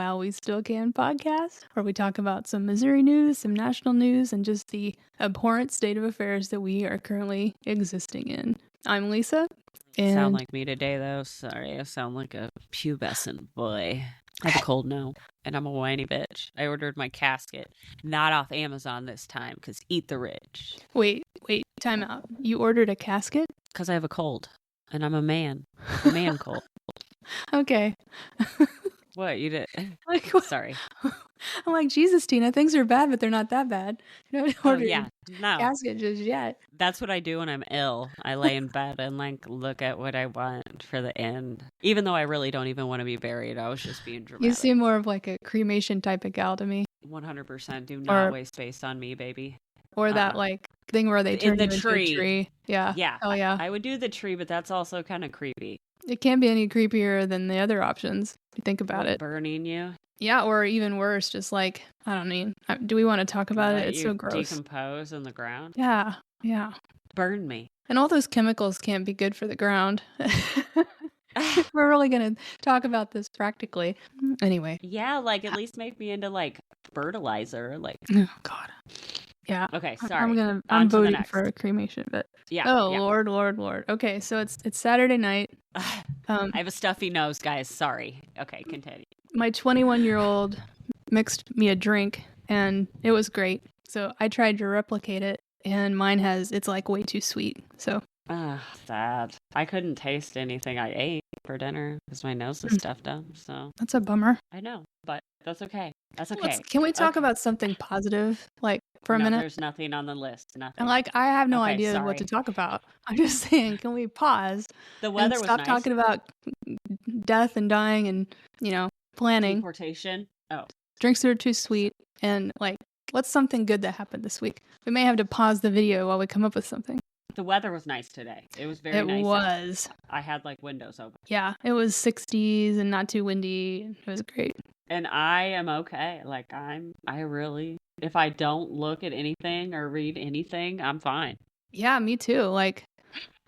While We Still Can podcast, where we talk about some Missouri news, some national news, and just the abhorrent state of affairs that we are currently existing in. I'm Lisa. And Sound like me today, though. Sorry, I sound like a pubescent boy. I have a cold now, and I'm a whiny bitch. I ordered my casket, not off Amazon this time, because eat the rich. Wait, time out. You ordered a casket? Because I have a cold, and I'm a man cold. Okay. What, you did? Like, what? Sorry. I'm like, Jesus, Tina, things are bad, but they're not that bad. You don't order yeah, no. casket just yet. That's what I do when I'm ill. I lay in bed and like look at what I want for the end. Even though I really don't even want to be buried. I was just being dramatic. You seem more of like a cremation type of gal to me. 100% do not waste space on me, baby. Or that like thing where they turn the you into a tree. Yeah. Yeah. Oh yeah. I would do the tree, but that's also kind of creepy. It can't be any creepier than the other options, if you think about it. Burning you? Yeah, or even worse, just like, I don't mean, do we want to talk about it? It's so gross. Decompose in the ground? Yeah. Burn me. And all those chemicals can't be good for the ground. We're really going to talk about this practically. Anyway. Yeah, like at least make me into like fertilizer. Like, oh, God. Yeah. Okay, sorry. I'm voting for a cremation, but yeah. Oh, yeah. Lord. Okay, so it's Saturday night. I have a stuffy nose, guys. Sorry. Okay, continue. My 21-year-old mixed me a drink, and it was great. So I tried to replicate it, and it's like way too sweet. So. Sad. I couldn't taste anything I ate for dinner because my nose is stuffed up. So that's a bummer. I know, but that's okay. That's okay. Can we talk about something positive, like for a minute? There's nothing on the list. Nothing. And like I have no idea what to talk about. I'm just saying, can we pause? The weather and stop was nice. talking about death and dying and planning. Deportation. Oh, drinks that are too sweet, and like what's something good that happened this week? We may have to pause the video while we come up with something. The weather was nice today. It was very nice. It was. I had like windows open. Yeah, it was 60s and not too windy. It was great. And I am okay. Like if I don't look at anything or read anything, I'm fine. Yeah, me too. Like,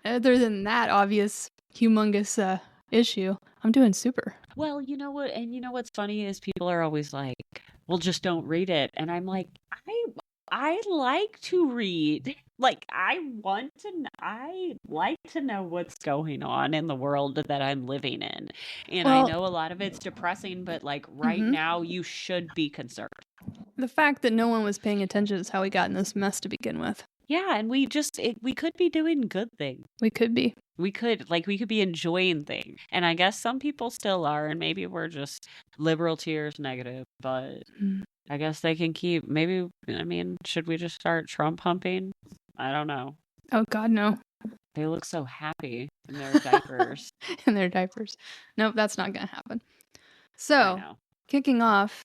other than that obvious, humongous issue, I'm doing super. Well, you know what? And you know what's funny is people are always like, well, just don't read it. And I'm like, I like to read. Like, I like to know what's going on in the world that I'm living in. And I know a lot of it's depressing, but like right now you should be concerned. The fact that no one was paying attention is how we got in this mess to begin with. Yeah, and we could be doing good things. We could be. We could be enjoying things. And I guess some people still are, and maybe we're just liberal tears negative, but I guess they can keep, should we just start Trump humping? I don't know. Oh, God, no. They look so happy in their diapers. Nope, that's not going to happen. So, kicking off,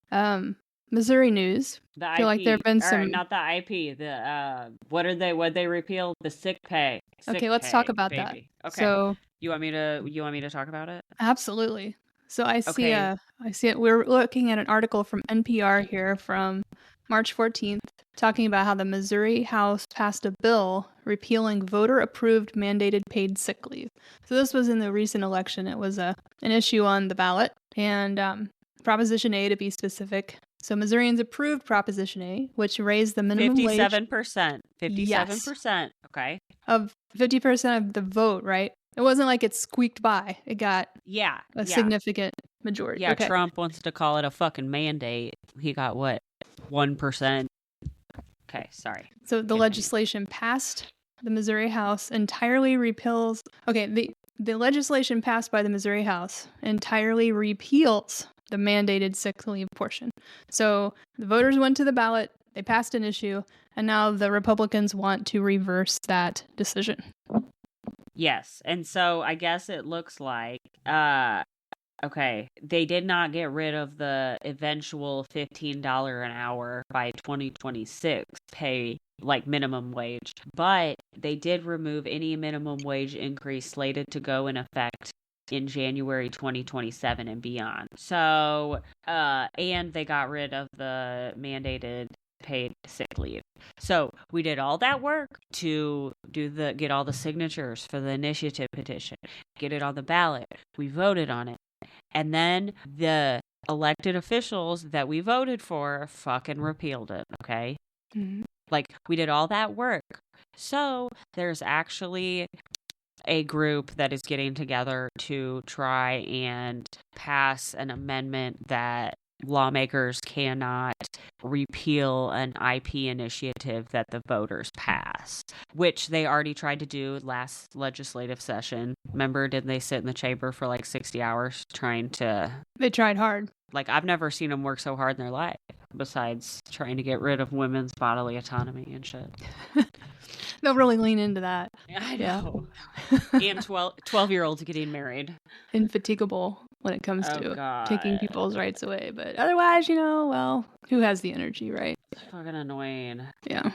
Missouri news. I feel like there have been some... not the IP. What'd they repeal? The sick pay. Okay, let's talk about that. Okay. So, you want me to talk about it? Absolutely. So I see it. We're looking at an article from NPR here from March 14th, talking about how the Missouri House passed a bill repealing voter-approved mandated paid sick leave. So this was in the recent election. It was an issue on the ballot, and Proposition A, to be specific. So Missourians approved Proposition A, which raised the minimum wage. 57%. 57%. Yes. Okay. Of 50% of the vote, right? It wasn't like it squeaked by. It got a significant majority. Yeah, okay. Trump wants to call it a fucking mandate. He got what? 1%. Okay, sorry. So the legislation passed the Missouri House entirely repeals. Okay, the legislation passed by the Missouri House entirely repeals the mandated sick leave portion. So the voters went to the ballot, they passed an issue, and now the Republicans want to reverse that decision. Yes, and so I guess it looks like, they did not get rid of the eventual $15 an hour by 2026 pay, like minimum wage, but they did remove any minimum wage increase slated to go in effect in January 2027 and beyond. So, and they got rid of the mandated paid sick leave. So we did all that work to get all the signatures for the initiative petition, get it on the ballot. We voted on it. And then the elected officials that we voted for fucking repealed it, okay? Mm-hmm. Like, we did all that work. So there's actually a group that is getting together to try and pass an amendment that lawmakers cannot repeal an IP initiative that the voters pass, which they already tried to do last legislative session. Remember, didn't they sit in the chamber for like 60 hours trying to... They tried hard. Like, I've never seen them work so hard in their life, besides trying to get rid of women's bodily autonomy and shit. They'll really lean into that. I know. And 12-year-olds getting married. Infatigable when it comes to taking people's rights away. But otherwise, well, who has the energy, right? It's fucking annoying. Yeah.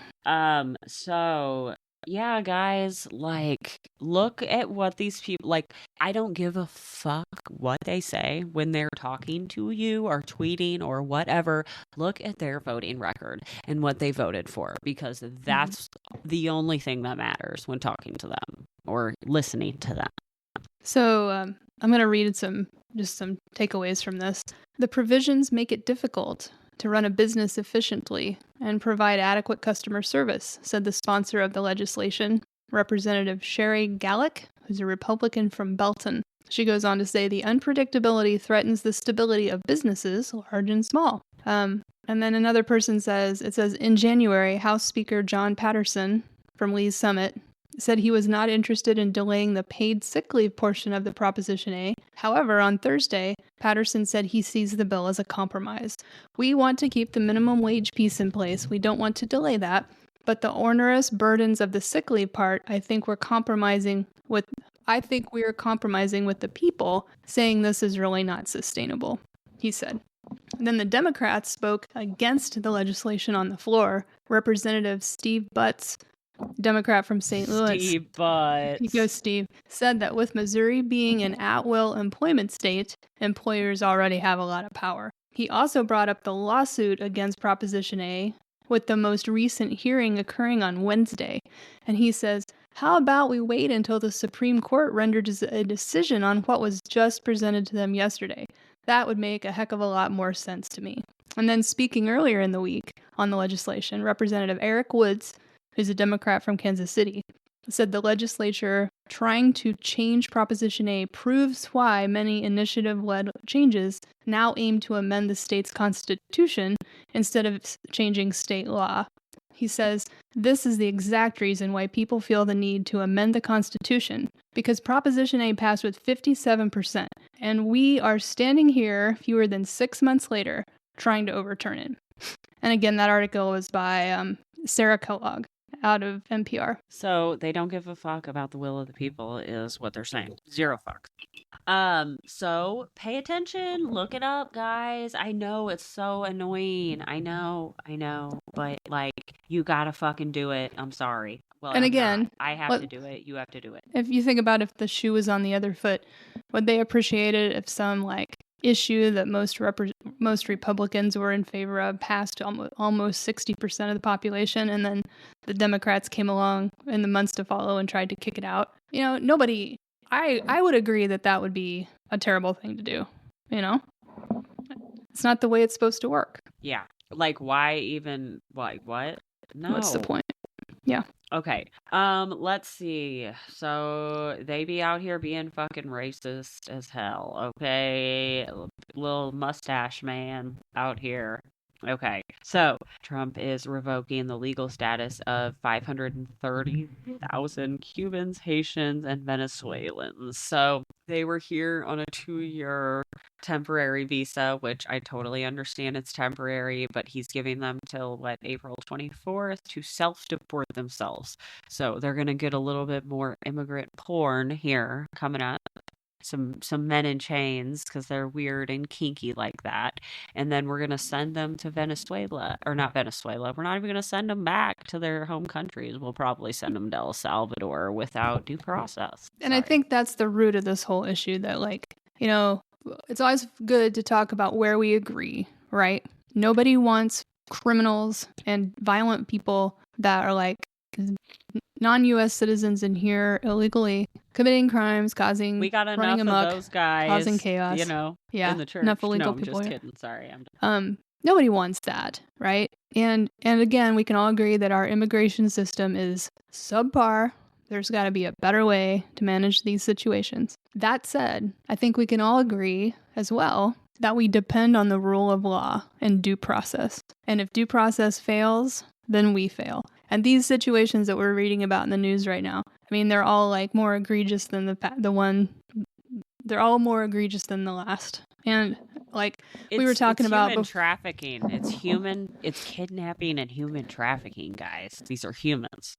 So, yeah, guys, like, look at what these people, like, I don't give a fuck what they say when they're talking to you or tweeting or whatever. Look at their voting record and what they voted for, because that's the only thing that matters when talking to them or listening to them. So, I'm going to read some takeaways from this. The provisions make it difficult to run a business efficiently and provide adequate customer service, said the sponsor of the legislation, Representative Sherry Gallick, who's a Republican from Belton. She goes on to say the unpredictability threatens the stability of businesses, large and small. And then another person says, in January, House Speaker John Patterson from Lee's Summit said he was not interested in delaying the paid sick leave portion of the Proposition A. However, on Thursday, Patterson said he sees the bill as a compromise. We want to keep the minimum wage piece in place. We don't want to delay that. But the onerous burdens of the sick leave part, I think we're compromising with the people, saying this is really not sustainable, he said. And then the Democrats spoke against the legislation on the floor. Representative Steve Butts, Democrat from St. Louis. Steve Butts. You go, Steve. Said that with Missouri being an at-will employment state, employers already have a lot of power. He also brought up the lawsuit against Proposition A, with the most recent hearing occurring on Wednesday. And he says, how about we wait until the Supreme Court renders a decision on what was just presented to them yesterday? That would make a heck of a lot more sense to me. And then speaking earlier in the week on the legislation, Representative Eric Woods, who's a Democrat from Kansas City, said the legislature trying to change Proposition A proves why many initiative-led changes now aim to amend the state's constitution instead of changing state law. He says, this is the exact reason why people feel the need to amend the Constitution, because Proposition A passed with 57%, and we are standing here fewer than 6 months later trying to overturn it. And again, that article was by Sarah Kellogg out of NPR. So they don't give a fuck about the will of the people is what they're saying. Zero fucks. So pay attention, look it up, guys. I know it's so annoying. I know, but like, you gotta fucking do it. I'm sorry. Well, and again, I have to do it. You have to do it. If you think about if the shoe was on the other foot, would they appreciate it if some like issue that most Republicans were in favor of passed almost 60% of the population, and then the Democrats came along in the months to follow and tried to kick it out? Nobody. I would agree that would be a terrible thing to do. It's not the way it's supposed to work. Yeah. Like, why even? Like, what? No. What's the point? Yeah. Okay. Let's see. So they be out here being fucking racist as hell. Okay. Little mustache man out here. Okay. So Trump is revoking the legal status of 530,000 Cubans, Haitians, and Venezuelans. So they were here on a 2-year temporary visa, which I totally understand it's temporary, but he's giving them till April 24th to self-deport themselves. So they're going to get a little bit more immigrant porn here coming up. Some men in chains because they're weird and kinky like that. And then we're going to send them to Venezuela. Or not Venezuela. We're not even going to send them back to their home countries. We'll probably send them to El Salvador without due process. And I think that's the root of this whole issue, that it's always good to talk about where we agree, right? Nobody wants criminals and violent people that are non-U.S. citizens in here illegally committing crimes, we got running enough amok, of those guys, causing chaos. in the church. Enough illegal I'm people. just kidding. Sorry. Nobody wants that, right? And again, we can all agree that our immigration system is subpar. There's got to be a better way to manage these situations. That said, I think we can all agree as well that we depend on the rule of law and due process. And if due process fails, then we fail. And these situations that we're reading about in the news right now, I mean, they're all like more egregious than the one. They're all more egregious than the last. And like we were talking about human trafficking. It's kidnapping and human trafficking, guys. These are humans.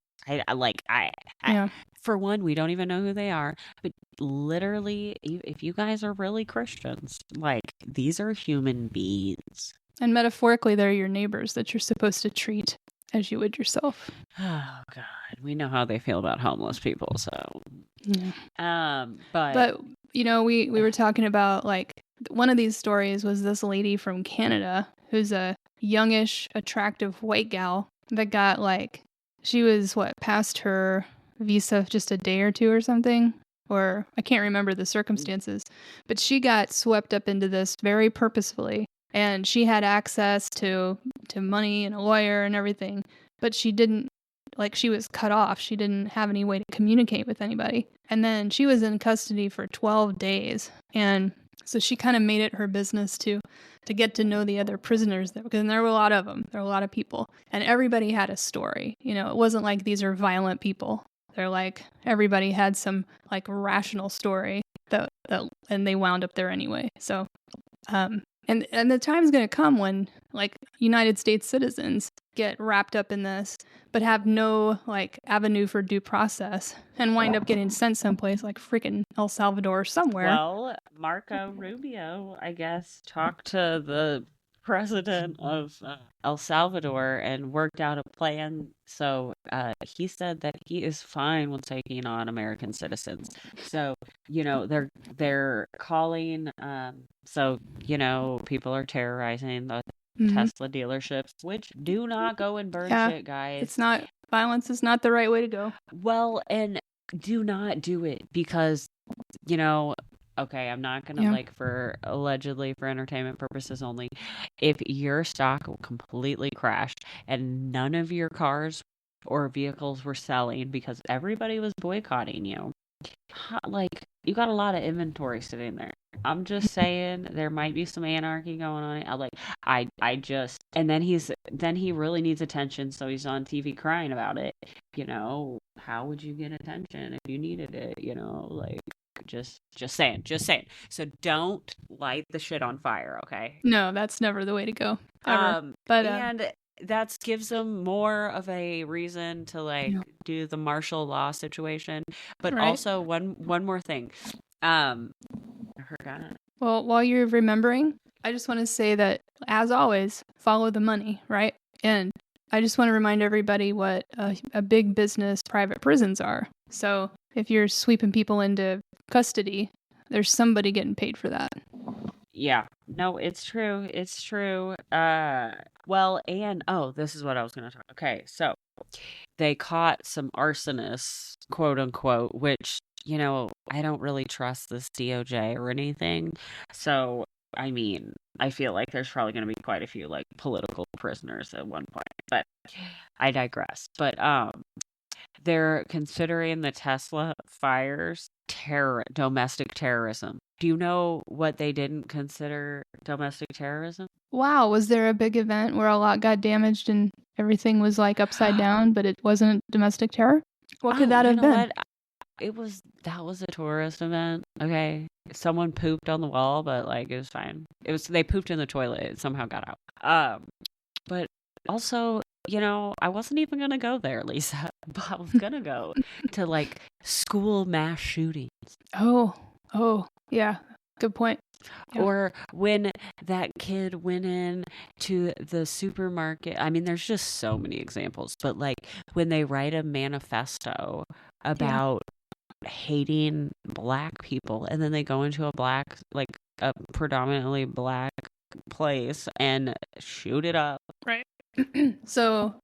For one, we don't even know who they are. But literally, if you guys are really Christians, like, these are human beings. And metaphorically, they're your neighbors that you're supposed to treat as you would yourself. Oh, God. We know how they feel about homeless people, so. Yeah. But you know, we were talking about, like, one of these stories was this lady from Canada who's a youngish, attractive white gal that got, like, she was, past her visa just a day or two or something? Or I can't remember the circumstances. But she got swept up into this very purposefully. And she had access to money and a lawyer and everything. But she didn't, like, she was cut off. She didn't have any way to communicate with anybody. And then she was in custody for 12 days. And so she kind of made it her business to get to know the other prisoners, because there were a lot of them. There were a lot of people. And everybody had a story. You know, it wasn't like these are violent people. They're like, everybody had some, like, rational story that and they wound up there anyway. So, and the time's going to come when, like, United States citizens get wrapped up in this, but have no, like, avenue for due process and wind up getting sent someplace like freaking El Salvador or somewhere. Well, Marco Rubio, I guess, talked to the president of El Salvador and worked out a plan. So he said that he is fine with taking on American citizens. So, you know, they're calling. So, you know, people are terrorizing the Tesla dealerships, which do not go and burn shit, guys. It's not, violence is not the right way to go. Well, and do not do it because, you know, okay, I'm not gonna, like, allegedly for entertainment purposes only, if your stock completely crashed and none of your cars or vehicles were selling because everybody was boycotting you, like, you got a lot of inventory sitting there. I'm just saying there might be some anarchy going on. And then he really needs attention, so he's on TV crying about it. You know, how would you get attention if you needed it? You know, like, just saying. So don't light the shit on fire, okay? No, that's never the way to go. Ever. And that gives them more of a reason to, like, do the martial law situation. But also one more thing. I forgot. Well, while you're remembering, I just want to say that, as always, follow the money, right? And I just want to remind everybody what a big business private prisons are. So if you're sweeping people into custody, there's somebody getting paid for that. Yeah. No, it's true. It's true. Well, and, this is what I was going to talk. Okay, so they caught some arsonists, quote unquote, which, you know, I don't really trust this DOJ or anything. So, I mean, I feel like there's probably going to be quite a few, like, political prisoners at one point, but I digress. But they're considering the Tesla fires domestic terrorism. Do you know what they didn't consider domestic terrorism? Wow, was there a big event where a lot got damaged and everything was, like, upside down, but it wasn't domestic terror? What could that have been? That was a tourist event. Okay, someone pooped on the wall, but, like, it was fine. They pooped in the toilet. It somehow got out. But also, you know, I wasn't even gonna go there, Lisa. But I was gonna go to, like, school mass shootings. Oh, yeah. Good point. Yeah. Or when that kid went in to the supermarket. I mean, there's just so many examples. But, like, when they write a manifesto about hating black people, and then they go into a predominantly black place and shoot it up. Right. So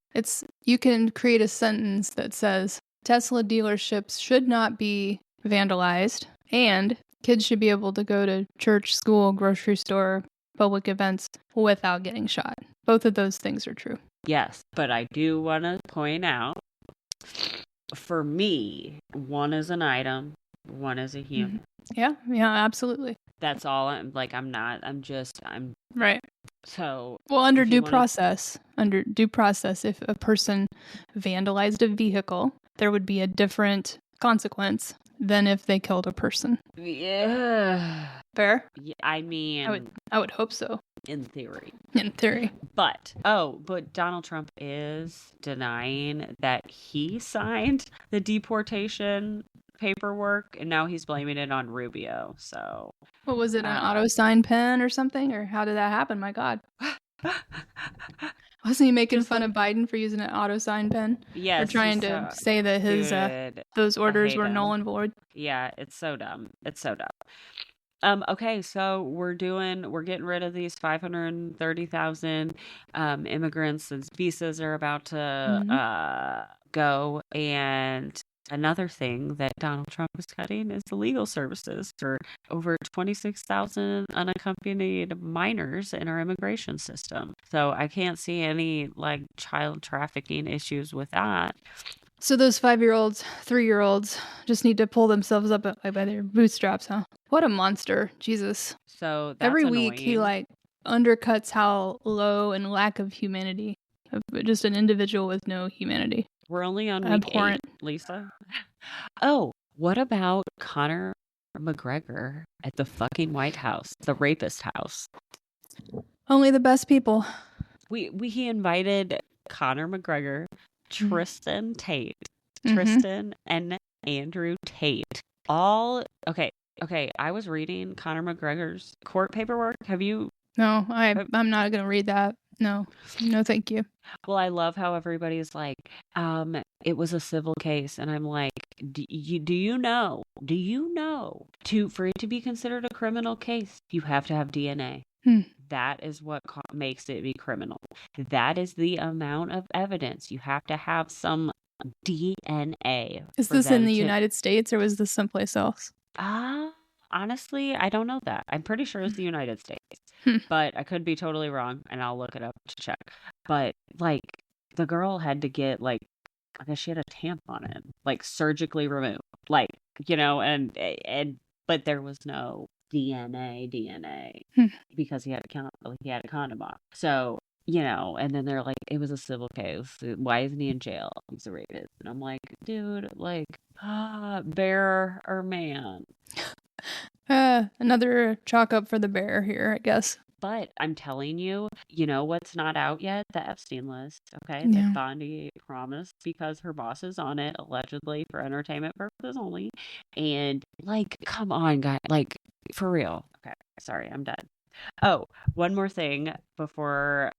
you can create a sentence that says Tesla dealerships should not be vandalized, and kids should be able to go to church, school, grocery store, public events without getting shot. Both of those things are true. Yes, but I do want to point out, for me, one is an item, one is a human. Yeah, absolutely. That's all. I'm right. So, well, under due process, if a person vandalized a vehicle, there would be a different consequence than if they killed a person. Yeah. Fair? Yeah, I mean, I would hope so. In theory. But Donald Trump is denying that he signed the deportation paperwork, and now he's blaming it on Rubio. So, what was it, an auto sign pen or something, or how did that happen? My God. Wasn't he making fun of Biden for using an auto sign pen? Yes. Or trying to say that his those orders were null and void? Yeah, it's so dumb. Okay, so we're getting rid of these 530,000 immigrants. Since visas are about to go, and another thing that Donald Trump is cutting is the legal services for over 26,000 unaccompanied minors in our immigration system. So I can't see any child trafficking issues with that. So those 5-year-olds, 3-year-olds just need to pull themselves up by their bootstraps, huh? What a monster. Jesus. So that's every annoying. week he undercuts how low and lack of humanity, just an individual with no humanity. We're only on week 8, Lisa. Oh, what about Conor McGregor at the fucking White House, the rapist house? Only the best people. He invited Conor McGregor, Tristan Tate, and Andrew Tate. All okay. I was reading Conor McGregor's court paperwork. Have you? No, I'm not gonna read that. No, thank you. Well, I love how everybody's like, it was a civil case, and I'm like, do you know? For it to be considered a criminal case, you have to have DNA. That is what makes it be criminal. That is the amount of evidence. You have to have some DNA. Is this in the United States, or was this someplace else? Honestly, I don't know that. I'm pretty sure it's the United States. But I could be totally wrong, and I'll look it up to check. But, the girl had to get, I guess she had a tampon in, surgically removed. But there was no DNA, because he had a condom on. So, and then they're like, it was a civil case. Why isn't he in jail? He's a rapist. And I'm like, dude, bear or man? Another chalk up for the bear here, I guess. But I'm telling you, what's not out yet? The Epstein list, okay? Yeah. That Bondi promised, because her boss is on it, allegedly for entertainment purposes only. And, come on, guys. For real. Okay, sorry, I'm done. Oh, one more thing before...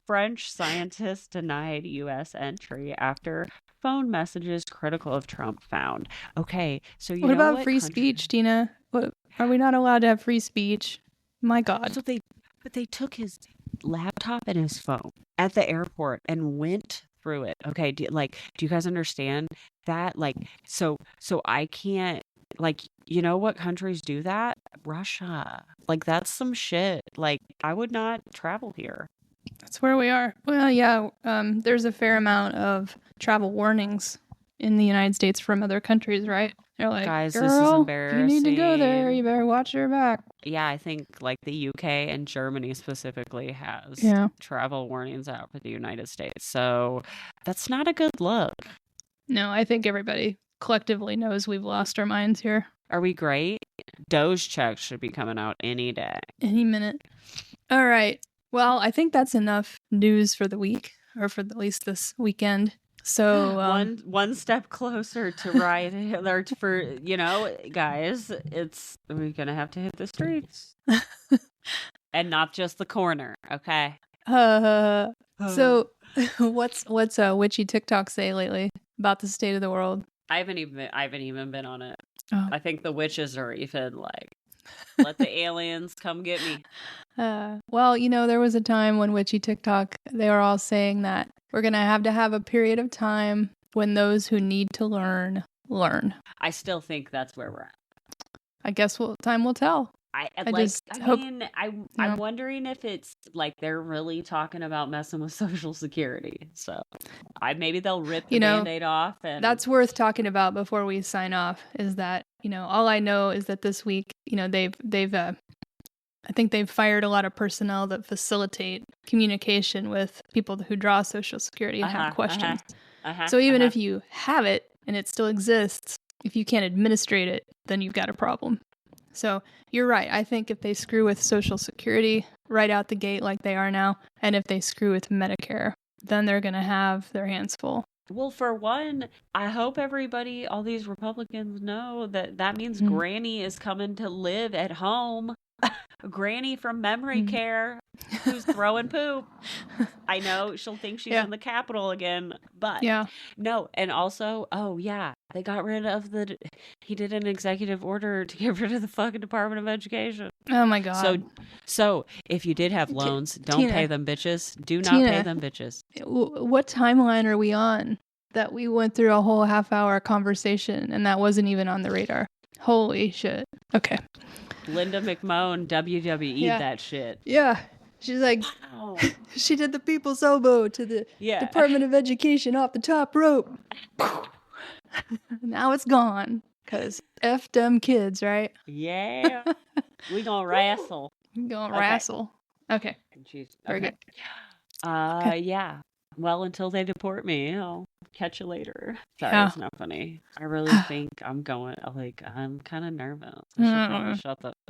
French scientists denied U.S. entry after phone messages critical of Trump found. Okay, so what about free speech, Tina? What, are we not allowed to have free speech? My God. So they took his laptop and his phone at the airport and went through it. Okay, do you guys understand that? So I can't. What countries do that? Russia. That's some shit. I would not travel here. That's where we are. Well, yeah, there's a fair amount of travel warnings in the United States from other countries, right? They're like, guys, girl, this is embarrassing. You need to go there. You better watch your back. Yeah, I think the UK and Germany specifically has travel warnings out for the United States. So that's not a good look. No, I think everybody collectively knows we've lost our minds here. Are we great? Doge checks should be coming out any day. Any minute. All right. Well, I think that's enough news for the week, or for at least this weekend. So one step closer to ride, or for guys, we're gonna have to hit the streets, and not just the corner. Okay. So, what's witchy TikTok say lately about the state of the world? I haven't even been on it. Oh. I think the witches are even let the aliens come get me. Well, there was a time when Witchy TikTok, they were all saying that we're going to have a period of time when those who need to learn. I still think that's where we're at. I guess time will tell. I'm wondering if it's like they're really talking about messing with Social Security. So maybe they'll rip the Band-Aid off. And that's worth talking about before we sign off, is that, all I know is that this week, I think they've fired a lot of personnel that facilitate communication with people who draw Social Security and have questions. So even if you have it and it still exists, if you can't administrate it, then you've got a problem. So you're right. I think if they screw with Social Security right out the gate like they are now, and if they screw with Medicare, then they're going to have their hands full. Well, for one, I hope all these Republicans know that means Granny is coming to live at home. Granny from memory care who's throwing poop. I know she'll think she's in the Capitol again, but no. And also, they got rid of he did an executive order to get rid of the fucking Department of Education. Oh my God. So if you did have loans, don't pay them bitches. Do not pay them bitches. What timeline are we on that we went through a whole half-hour conversation and that wasn't even on the radar? Holy shit. Okay. Linda McMahon WWE that shit. Yeah. She's like, wow. She did the people's elbow to the Department of Education off the top rope. Now it's gone. Because F them kids, right? Yeah. We gonna wrestle. Okay. Very good. Yeah. Well, until they deport me, I'll catch you later. Sorry, it's not funny. I really think I'm kind of nervous. I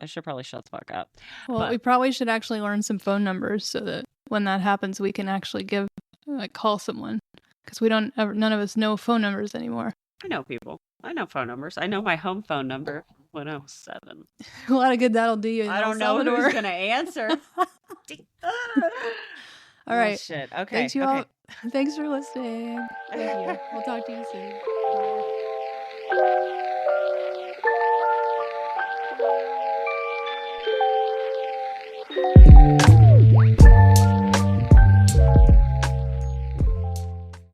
should probably shut the fuck up. Well, we probably should actually learn some phone numbers so that when that happens, we can actually call someone. Because none of us know phone numbers anymore. I know people. I know phone numbers. I know my home phone number when I was 7. A lot of good that'll do you. I don't know who's going to answer. All right. Shit. Okay. Thanks, you all. Thanks for listening. Thank you. We'll talk to you soon. Bye.